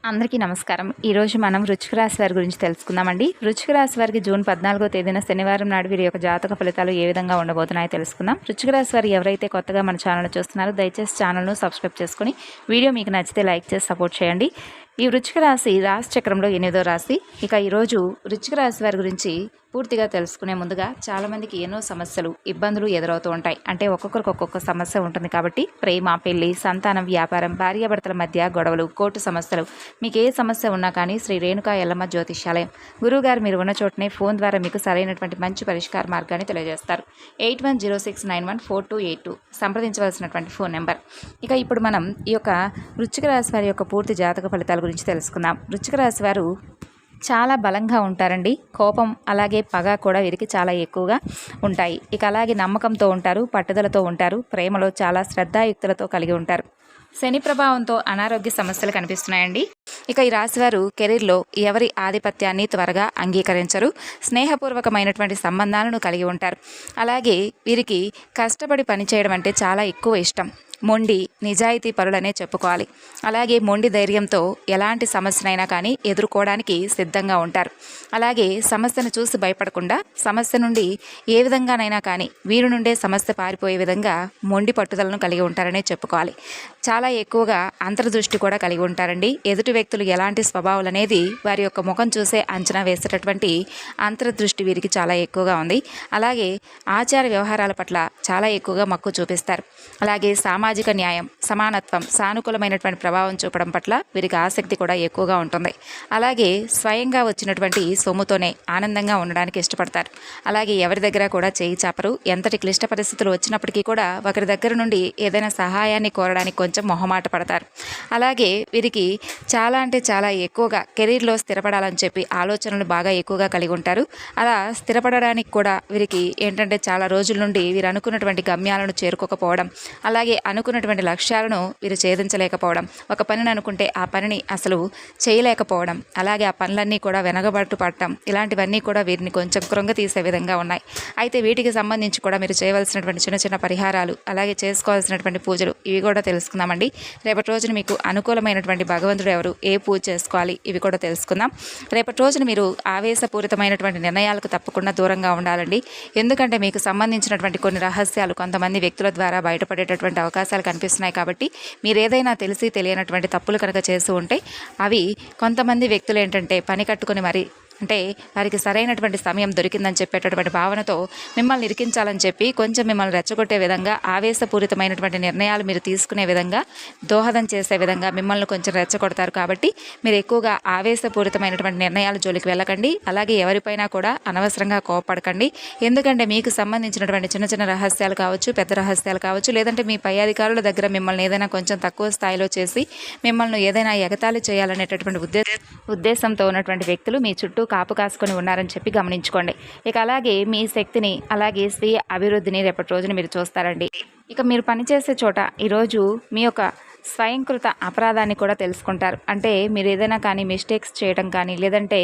అందరికీ నమస్కారం. ఈరోజు మనం వృశ్చిక రాశి వారి గురించి తెలుసుకుందామండి. వృశ్చిక రాశి వారికి జూన్ 14వ తేదీన శనివారం నాడు వీరి యొక్క జాతక ఫలితాలు ఏ విధంగా ఉండబోతున్నాయో తెలుసుకుందాం. వృశ్చిక రాశి వారు ఎవరైతే కొత్తగా మన ఛానల్ చూస్తున్నారో దయచేసి ఛానల్ను సబ్స్క్రైబ్ చేసుకుని వీడియో మీకు నచ్చితే లైక్ చేసి సపోర్ట్ చేయండి. ఈ వృశ్చిక రాశి చక్రంలో 8వ రాశి. ఇక ఈరోజు వృశ్చిక రాశి వారి గురించి పూర్తిగా తెలుసుకునే ముందుగా చాలామందికి ఎన్నో సమస్యలు ఇబ్బందులు ఎదురవుతూ ఉంటాయి. అంటే ఒక్కొక్కరికి ఒక్కొక్క సమస్య ఉంటుంది కాబట్టి ప్రేమ, పెళ్లి, సంతానం, వ్యాపారం, భార్యాభర్తల మధ్య గొడవలు, కోర్టు సమస్యలు, మీకు ఏ సమస్య ఉన్నా కానీ శ్రీ రేణుకా ఎల్లమ్మ జ్యోతిష్యాలయం గురువుగారు మీరు ఉన్న చోటనే ఫోన్ ద్వారా మీకు సరైనటువంటి మంచి పరిష్కార మార్గాన్ని తెలియజేస్తారు. 8106914282 సంప్రదించవలసినటువంటి ఫోన్ నెంబర్. ఇక ఇప్పుడు మనం ఈ యొక్క వృశ్చిక రాశి వారి యొక్క పూర్తి జాతక ఫలితాల గురించి తెలుసుకుందాం. వృశ్చిక రాశి వారు చాలా బలంగా ఉంటారండి. కోపం అలాగే పగ కూడా వీరికి చాలా ఎక్కువగా ఉంటాయి. ఇక అలాగే నమ్మకంతో ఉంటారు, పట్టుదలతో ఉంటారు, ప్రేమలో చాలా శ్రద్ధాయుక్తులతో కలిగి ఉంటారు. శని ప్రభావంతో అనారోగ్య సమస్యలు కనిపిస్తున్నాయండి. ఇక ఈ రాశివారు కెరీర్లో ఎవరి ఆధిపత్యాన్ని త్వరగా అంగీకరించరు. స్నేహపూర్వకమైనటువంటి సంబంధాలను కలిగి ఉంటారు. అలాగే వీరికి కష్టపడి పనిచేయడం అంటే చాలా ఎక్కువ ఇష్టం. మొండి నిజాయితీ పరులనే చెప్పుకోవాలి. అలాగే మొండి ధైర్యంతో ఎలాంటి సమస్యనైనా కానీ ఎదుర్కోవడానికి సిద్ధంగా ఉంటారు. అలాగే సమస్యను చూసి భయపడకుండా సమస్య నుండి ఏ విధంగానైనా కానీ వీరి నుండే సమస్య పారిపోయే విధంగా మొండి పట్టుదలను కలిగి ఉంటారనే చెప్పుకోవాలి. చాలా ఎక్కువగా అంతర్దృష్టి కూడా కలిగి ఉంటారండి. ఎదుటి వ్యక్తులు ఎలాంటి స్వభావాలు అనేది వారి యొక్క ముఖం చూసే అంచనా వేసేటటువంటి అంతర్దృష్టి వీరికి చాలా ఎక్కువగా ఉంది. అలాగే ఆచార వ్యవహారాల పట్ల చాలా ఎక్కువగా మక్కువ చూపిస్తారు. అలాగే సామాజిక న్యాయం, సమానత్వం, సానుకూలమైనటువంటి ప్రభావం చూపడం పట్ల వీరికి ఆసక్తి కూడా ఎక్కువగా ఉంటుంది. అలాగే స్వయంగా వచ్చినటువంటి సొమ్ముతోనే ఆనందంగా ఉండడానికి ఇష్టపడతారు. అలాగే ఎవరి దగ్గర కూడా చేయి చాపరు. ఎంతటి క్లిష్ట పరిస్థితులు వచ్చినప్పటికీ కూడా ఒకరి దగ్గర నుండి ఏదైనా సహాయాన్ని కోరడానికి కొంచెం మొహమాట పడతారు. అలాగే వీరికి చాలా అంటే చాలా ఎక్కువగా కెరీర్లో స్థిరపడాలని చెప్పి ఆలోచనలు బాగా ఎక్కువగా కలిగి ఉంటారు. అలా స్థిరపడడానికి కూడా వీరికి ఏంటంటే చాలా రోజుల నుండి వీరు అనుకున్నటువంటి గమ్యాలను చేరుకోకపోవడం, అలాగే అనుకున్నటువంటి లక్ష్యాలను వీరు ఛేదించలేకపోవడం, ఒక పనిని అనుకుంటే ఆ పనిని అసలు చేయలేకపోవడం, అలాగే ఆ పనులన్నీ కూడా వెనకబట్టు పడటం, ఇలాంటివన్నీ కూడా వీరిని కొంచెం కృంగతీసే విధంగా ఉన్నాయి. అయితే వీటికి సంబంధించి కూడా మీరు చేయవలసినటువంటి చిన్న చిన్న పరిహారాలు, అలాగే చేసుకోవాల్సినటువంటి పూజలు ఇవి కూడా తెలుసుకుందామండి. రేపటి రోజున మీకు అనుకూలమైనటువంటి భగవంతుడు ఎవరు, ఏ పూజ చేసుకోవాలి ఇవి కూడా తెలుసుకుందాం. రేపటి రోజున మీరు ఆవేశపూరితమైనటువంటి నిర్ణయాలకు తప్పకుండా దూరంగా ఉండాలండి. ఎందుకంటే మీకు సంబంధించినటువంటి కొన్ని రహస్యాలు కొంతమంది వ్యక్తుల ద్వారా బయటపడేటటువంటి అవకాశాలు కనిపిస్తున్నాయి. కాబట్టి మీరు ఏదైనా తెలిసి తెలియనటువంటి తప్పులు కనుక చేస్తూ ఉంటే అవి కొంతమంది వ్యక్తులు ఏంటంటే పని కట్టుకొని మరి అంటే వారికి సరైనటువంటి సమయం దొరికిందని చెప్పేటటువంటి భావనతో మిమ్మల్ని ఇరికించాలని చెప్పి కొంచెం మిమ్మల్ని రెచ్చగొట్టే విధంగా ఆవేశపూరితమైనటువంటి నిర్ణయాలు మీరు తీసుకునే విధంగా దోహదం చేసే విధంగా మిమ్మల్ని కొంచెం రెచ్చగొడతారు. కాబట్టి మీరు ఎక్కువగా ఆవేశపూరితమైనటువంటి నిర్ణయాల జోలికి వెళ్ళకండి. అలాగే ఎవరిపైనా కూడా అనవసరంగా కోపపడకండి. ఎందుకంటే మీకు సంబంధించినటువంటి చిన్న చిన్న రహస్యాలు కావచ్చు, పెద్ద రహస్యాలు కావచ్చు, లేదంటే మీ పై అధికారుల దగ్గర మిమ్మల్ని ఏదైనా కొంచెం తక్కువ స్థాయిలో చేసి మిమ్మల్ని ఏదైనా ఎగతాళి చేయాలనేటటువంటి ఉద్దేశంతో ఉన్నటువంటి వ్యక్తులు మీ చుట్టూ కాపు కాసుకొని ఉన్నారని చెప్పి గమనించుకోండి. ఇక అలాగే మీ శక్తిని, అలాగే స్వీయ అభివృద్ధిని రేపటి రోజున మీరు చూస్తారండి. ఇక మీరు పనిచేసే చోట ఈరోజు మీ యొక్క స్వయంకృత అపరాధాన్ని కూడా తెలుసుకుంటారు. అంటే మీరు ఏదైనా కానీ మిస్టేక్స్ చేయడం కానీ, లేదంటే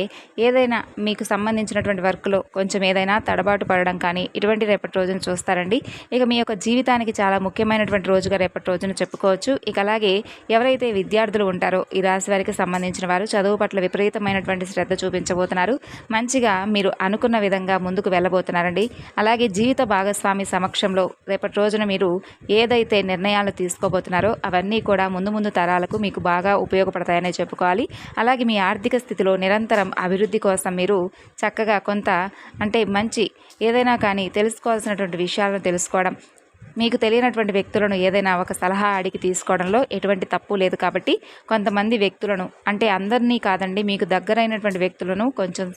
ఏదైనా మీకు సంబంధించినటువంటి వర్క్లో కొంచెం ఏదైనా తడబాటు పడడం కానీ ఇటువంటి రేపటి రోజున చూస్తారండి. ఇక మీ యొక్క జీవితానికి చాలా ముఖ్యమైనటువంటి రోజుగా రేపటి రోజున చెప్పుకోవచ్చు. ఇక అలాగే ఎవరైతే విద్యార్థులు ఉంటారో ఈ రాశి వారికి సంబంధించిన వారు చదువు పట్ల విపరీతమైనటువంటి శ్రద్ధ చూపించబోతున్నారు. మంచిగా మీరు అనుకున్న విధంగా ముందుకు వెళ్ళబోతున్నారండి. అలాగే జీవిత భాగస్వామి సమక్షంలో రేపటి రోజున మీరు ఏదైతే నిర్ణయాలు తీసుకోబోతున్నారో అవన్నీ కూడా ముందు తరాలకు మీకు బాగా ఉపయోగపడతాయనే చెప్పుకోవాలి. అలాగే మీ ఆర్థిక స్థితిలో నిరంతరం అభివృద్ధి కోసం మీరు చక్కగా కొంత అంటే మంచి ఏదైనా కానీ తెలుసుకోవాల్సినటువంటి విషయాలను తెలుసుకోవడం, మీకు తెలియనటువంటి వ్యక్తులను ఏదైనా ఒక సలహా అడిగి తీసుకోవడంలో ఎటువంటి తప్పు లేదు. కాబట్టి కొంతమంది వ్యక్తులను అంటే అందరినీ కాదండి, మీకు దగ్గరైనటువంటి వ్యక్తులను కొంచెం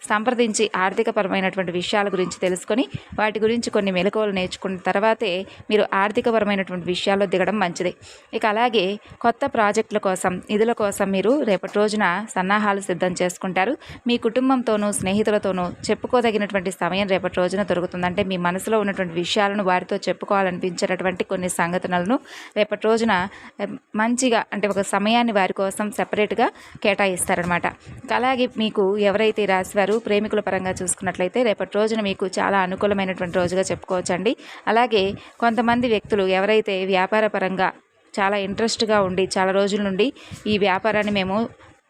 సంప్రదించి ఆర్థికపరమైనటువంటి విషయాల గురించి తెలుసుకొని వాటి గురించి కొన్ని మెలకువలు నేర్చుకున్న తర్వాతే మీరు ఆర్థికపరమైనటువంటి విషయాల్లో దిగడం మంచిది. ఇక అలాగే కొత్త ప్రాజెక్టుల కోసం, నిధుల కోసం మీరు రేపటి రోజున సన్నాహాలు సిద్ధం చేసుకుంటారు. మీ కుటుంబంతోనూ స్నేహితులతోనూ చెప్పుకోదగినటువంటి సమయం రేపటి రోజున దొరుకుతుందంటే మీ మనసులో ఉన్నటువంటి విషయాలను వారితో చెప్పుకోవాలనిపించేటటువంటి కొన్ని సంఘటనలను రేపటి రోజున మంచిగా అంటే ఒక సమయాన్ని వారి కోసం సెపరేట్గా కేటాయిస్తారనమాట. అలాగే మీకు ఎవరైతే రాశివారు ప్రేమికుల పరంగా చూసుకున్నట్లయితే రేపటి రోజున మీకు చాలా అనుకూలమైనటువంటి రోజుగా చెప్పుకోవచ్చండి. అలాగే కొంతమంది వ్యక్తులు ఎవరైతే వ్యాపార పరంగా చాలా ఇంట్రెస్ట్గా ఉండి చాలా రోజుల నుండి ఈ వ్యాపారాన్ని మేము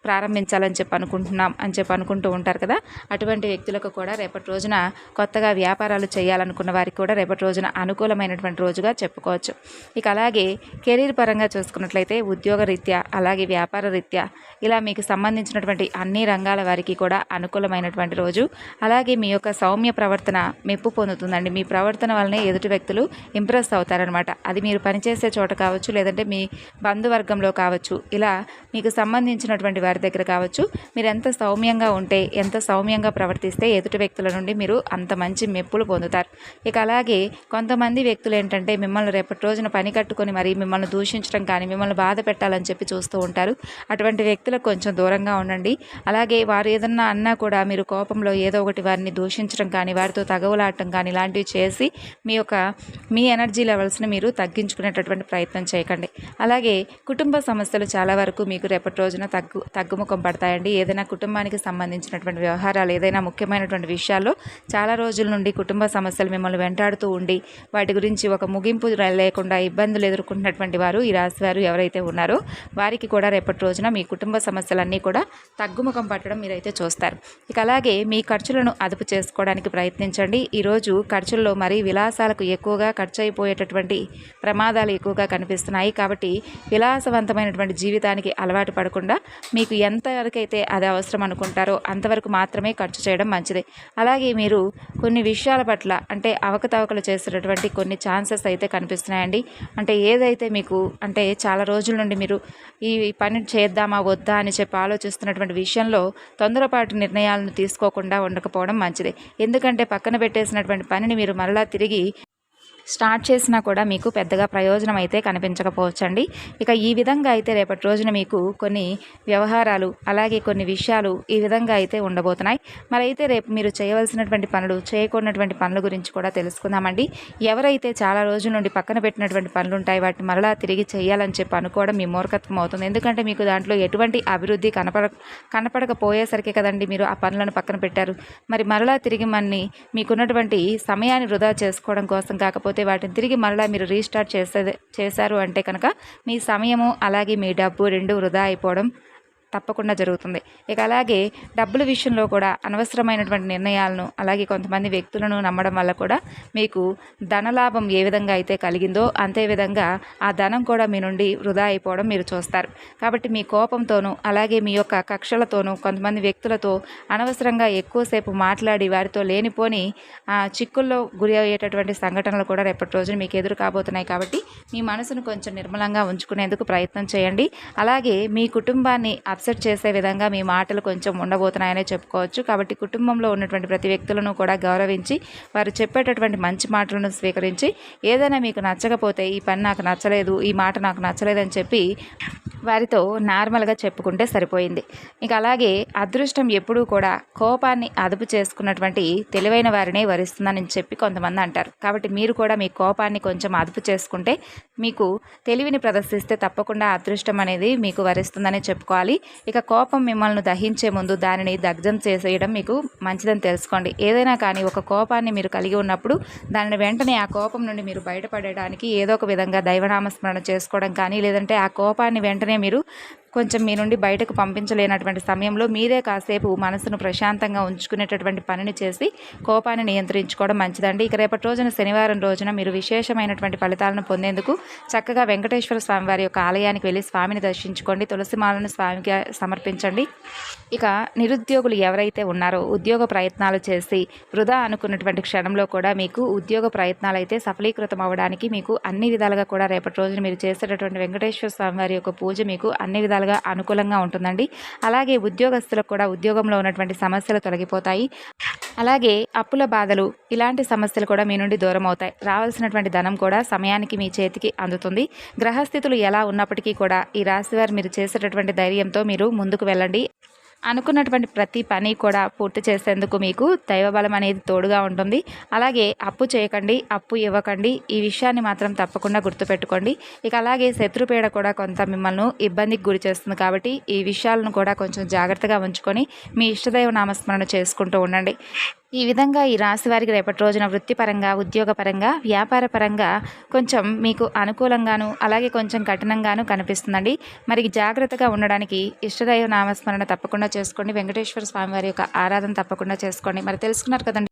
ప్రారంభించాలని చెప్పి అనుకుంటున్నాం అని చెప్పి అనుకుంటూ ఉంటారు కదా. అటువంటి వ్యక్తులకు కూడా రేపటి రోజున కొత్తగా వ్యాపారాలు చేయాలనుకున్న వారికి కూడా రేపటి రోజున అనుకూలమైనటువంటి రోజుగా చెప్పుకోవచ్చు. ఇక అలాగే కెరీర్ పరంగా చూసుకున్నట్లయితే ఉద్యోగ రీత్యా అలాగే వ్యాపార రీత్యా ఇలా మీకు సంబంధించినటువంటి అన్ని రంగాల వారికి కూడా అనుకూలమైనటువంటి రోజు. అలాగే మీ యొక్క సౌమ్య ప్రవర్తన మెప్పు పొందుతుందండి. మీ ప్రవర్తన వల్లనే ఎదుటి వ్యక్తులు ఇంప్రెస్ అవుతారనమాట. అది మీరు పనిచేసే చోట కావచ్చు, లేదంటే మీ బంధువర్గంలో కావచ్చు, ఇలా మీకు సంబంధించినటువంటి వారి దగ్గర కావచ్చు, మీరు ఎంత సౌమ్యంగా ఉంటే, ఎంత సౌమ్యంగా ప్రవర్తిస్తే ఎదుటి వ్యక్తుల నుండి మీరు అంత మంచి మెప్పులు పొందుతారు. ఇక అలాగే కొంతమంది వ్యక్తులు ఏంటంటే మిమ్మల్ని రేపటి రోజున పని కట్టుకొని మరి మిమ్మల్ని దూషించడం కానీ, మిమ్మల్ని బాధ పెట్టాలని చెప్పి చూస్తూ ఉంటారు. అటువంటి వ్యక్తులకు కొంచెం దూరంగా ఉండండి. అలాగే వారు ఏదన్నా అన్నా కూడా మీరు కోపంలో ఏదో ఒకటి వారిని దూషించడం కానీ, వారితో తగవులాడటం కానీ ఇలాంటివి చేసి మీ ఎనర్జీ లెవెల్స్ని మీరు తగ్గించుకునేటటువంటి ప్రయత్నం చేయకండి. అలాగే కుటుంబ సమస్యలు చాలా వరకు మీకు రేపటి రోజున తగ్గుముఖం పడతాయండి. ఏదైనా కుటుంబానికి సంబంధించినటువంటి వ్యవహారాలు, ఏదైనా ముఖ్యమైనటువంటి విషయాల్లో చాలా రోజుల నుండి కుటుంబ సమస్యలు మిమ్మల్ని వెంటాడుతూ ఉండి వాటి గురించి ఒక ముగింపు లేకుండా ఇబ్బందులు ఎదుర్కొంటున్నటువంటి వారు, ఈ రాశి వారు ఎవరైతే ఉన్నారో వారికి కూడా రేపటి రోజున మీ కుటుంబ సమస్యలన్నీ కూడా తగ్గుముఖం పట్టడం మీరైతే చూస్తారు. ఇక అలాగే మీ ఖర్చులను అదుపు చేసుకోవడానికి ప్రయత్నించండి. ఈరోజు ఖర్చుల్లో మరీ విలాసాలకు ఎక్కువగా ఖర్చు అయిపోయేటటువంటి ప్రమాదాలు ఎక్కువగా కనిపిస్తున్నాయి. కాబట్టి విలాసవంతమైనటువంటి జీవితానికి అలవాటు పడకుండా మీకు ఎంతవరకైతే అది అవసరం అనుకుంటారో అంతవరకు మాత్రమే ఖర్చు చేయడం మంచిది. అలాగే మీరు కొన్ని విషయాల పట్ల అంటే అవకతవకలు చేసేటటువంటి కొన్ని ఛాన్సెస్ అయితే కనిపిస్తున్నాయండి. అంటే ఏదైతే మీకు అంటే చాలా రోజుల నుండి మీరు ఈ పని చేద్దామా వద్దా అని చెప్పి ఆలోచిస్తున్నటువంటి విషయంలో తొందరపాటు నిర్ణయాలను తీసుకోకుండా ఉండకపోవడం మంచిది. ఎందుకంటే పక్కన పెట్టేసినటువంటి పనిని మీరు మరలా తిరిగి స్టార్ట్ చేసినా కూడా మీకు పెద్దగా ప్రయోజనం అయితే కనిపించకపోవచ్చండి. ఇక ఈ విధంగా అయితే రేపటి రోజున మీకు కొన్ని వ్యవహారాలు అలాగే కొన్ని విషయాలు ఈ విధంగా అయితే ఉండబోతున్నాయి. మరి అయితే రేపు మీరు చేయవలసినటువంటి పనులు, చేయకూడనటువంటి పనుల గురించి కూడా తెలుసుకుందామండి. ఎవరైతే చాలా రోజుల నుండి పక్కన పెట్టినటువంటి పనులు ఉంటాయి వాటిని మరలా తిరిగి చేయాలని చెప్పి అనుకోవడం మీ మూర్ఖత్వం అవుతుంది. ఎందుకంటే మీకు దాంట్లో ఎటువంటి అభివృద్ధి కనపడకపోయేసరికి కదండి మీరు ఆ పనులను పక్కన పెట్టారు. మరి మరలా తిరిగి మీకున్నటువంటి సమయాన్ని వృధా చేసుకోవడం కోసం కాకపోతే వాటిని తిరిగి మరలా మీరు రీస్టార్ట్ చేశారు అంటే కనుక మీ సమయము అలాగే మీ డబ్బు రెండు వృధా అయిపోవడం తప్పకుండా జరుగుతుంది. ఇక అలాగే డబ్బుల విషయంలో కూడా అనవసరమైనటువంటి నిర్ణయాలను అలాగే కొంతమంది వ్యక్తులను నమ్మడం వల్ల కూడా మీకు ధనలాభం ఏ విధంగా అయితే కలిగిందో అంతే విధంగా ఆ ధనం కూడా మీ నుండి వృధా అయిపోవడం మీరు చూస్తారు. కాబట్టి మీ కోపంతోనూ అలాగే మీ యొక్క కక్షలతోనూ కొంతమంది వ్యక్తులతో అనవసరంగా ఎక్కువసేపు మాట్లాడి వారితో లేనిపోని చిక్కుల్లో గురి అయ్యేటటువంటి సంఘటనలు కూడా రేపటి రోజున మీకు ఎదురు కాబోతున్నాయి. కాబట్టి మీ మనసును కొంచెం నిర్మలంగా ఉంచుకునేందుకు ప్రయత్నం చేయండి. అలాగే మీ కుటుంబాన్ని అప్సెట్ చేసే విధంగా మీ మాటలు కొంచెం ఉండబోతున్నాయనే చెప్పుకోవచ్చు. కాబట్టి కుటుంబంలో ఉన్నటువంటి ప్రతి వ్యక్తులను కూడా గౌరవించి వారు చెప్పేటటువంటి మంచి మాటలను స్వీకరించి ఏదైనా మీకు నచ్చకపోతే ఈ పని నాకు నచ్చలేదు, ఈ మాట నాకు నచ్చలేదని చెప్పి వారితో నార్మల్గా చెప్పుకుంటే సరిపోయింది. ఇక అలాగే అదృష్టం ఎప్పుడూ కూడా కోపాన్ని అదుపు చేసుకున్నటువంటి తెలివైన వారినే వరిస్తుందని చెప్పి కొంతమంది అంటారు. కాబట్టి మీరు కూడా మీ కోపాన్ని కొంచెం అదుపు చేసుకుంటే మీకు తెలివిని ప్రదర్శిస్తే తప్పకుండా అదృష్టం అనేది మీకు వరిస్తుందని చెప్పుకోవాలి. ఇక కోపం మిమ్మల్ని దహించే ముందు దానిని దగ్ధం చేసేయడం మీకు మంచిదని తెలుసుకోండి. ఏదైనా కానీ ఒక కోపాన్ని మీరు కలిగి ఉన్నప్పుడు దానిని వెంటనే ఆ కోపం నుండి మీరు బయటపడడానికి ఏదో ఒక విధంగా దైవనామస్మరణ చేసుకోవడం కానీ లేదంటే ఆ కోపాన్ని వెంటనే మీరు కొంచెం మీ నుండి బయటకు పంపించలేనటువంటి సమయంలో మీరే కాసేపు మనసును ప్రశాంతంగా ఉంచుకునేటటువంటి పనిని చేసి కోపాన్ని నియంత్రించుకోవడం మంచిదండి. ఇక రేపటి రోజున శనివారం రోజున మీరు విశేషమైనటువంటి ఫలితాలను పొందేందుకు చక్కగా వెంకటేశ్వర స్వామి వారి యొక్క ఆలయానికి వెళ్ళి స్వామిని దర్శించుకోండి. తులసిమాలను స్వామికి సమర్పించండి. ఇక నిరుద్యోగులు ఎవరైతే ఉన్నారో ఉద్యోగ ప్రయత్నాలు చేసి వృధా అనుకున్నటువంటి క్షణంలో కూడా మీకు ఉద్యోగ ప్రయత్నాలు అయితే సఫలీకృతం అవ్వడానికి మీకు అన్ని విధాలుగా కూడా రేపటి రోజున మీరు చేసేటటువంటి వెంకటేశ్వర స్వామి వారి యొక్క పూజ మీకు అన్ని విధాలుగా అనుకూలంగా ఉంటుందండి. అలాగే ఉద్యోగస్తులకు కూడా ఉద్యోగంలో ఉన్నటువంటి సమస్యలు తొలగిపోతాయి. అలాగే అప్పుల బాధలు ఇలాంటి సమస్యలు కూడా మీ నుండి దూరం అవుతాయి. రావాల్సినటువంటి ధనం కూడా సమయానికి మీ చేతికి అందుతుంది. గ్రహస్థితులు ఎలా ఉన్నప్పటికీ కూడా ఈ రాశివారు మీరు చేసేటటువంటి ధైర్యంతో మీరు ముందుకు వెళ్ళండి. అనుకున్నటువంటి ప్రతి పని కూడా పూర్తి చేసేందుకు మీకు దైవబలం అనేది తోడుగా ఉంటుంది. అలాగే అప్పు చేయకండి, అప్పు ఇవ్వకండి. ఈ విషయాన్ని మాత్రం తప్పకుండా గుర్తుపెట్టుకోండి. ఇక అలాగే శత్రుపీడ కూడా కొంత మిమ్మల్ని ఇబ్బందికి గురి చేస్తుంది. కాబట్టి ఈ విషయాలను కూడా కొంచెం జాగ్రత్తగా ఉంచుకొని మీ ఇష్టదైవ నామస్మరణ చేసుకుంటూ ఉండండి. ఈ విధంగా ఈ రాశి వారికి రేపటి రోజున వృత్తిపరంగా, ఉద్యోగపరంగా, వ్యాపారపరంగా కొంచెం మీకు అనుకూలంగాను, అలాగే కొంచెం కఠినంగాను కనిపిస్తుందండి. మరి జాగ్రత్తగా ఉండడానికి ఇష్టదైవ నామస్మరణ తప్పకుండా చేసుకోండి. వెంకటేశ్వర స్వామి వారి యొక్క ఆరాధన తప్పకుండా చేసుకోండి. మరి తెలుసుకున్నారు కదండి.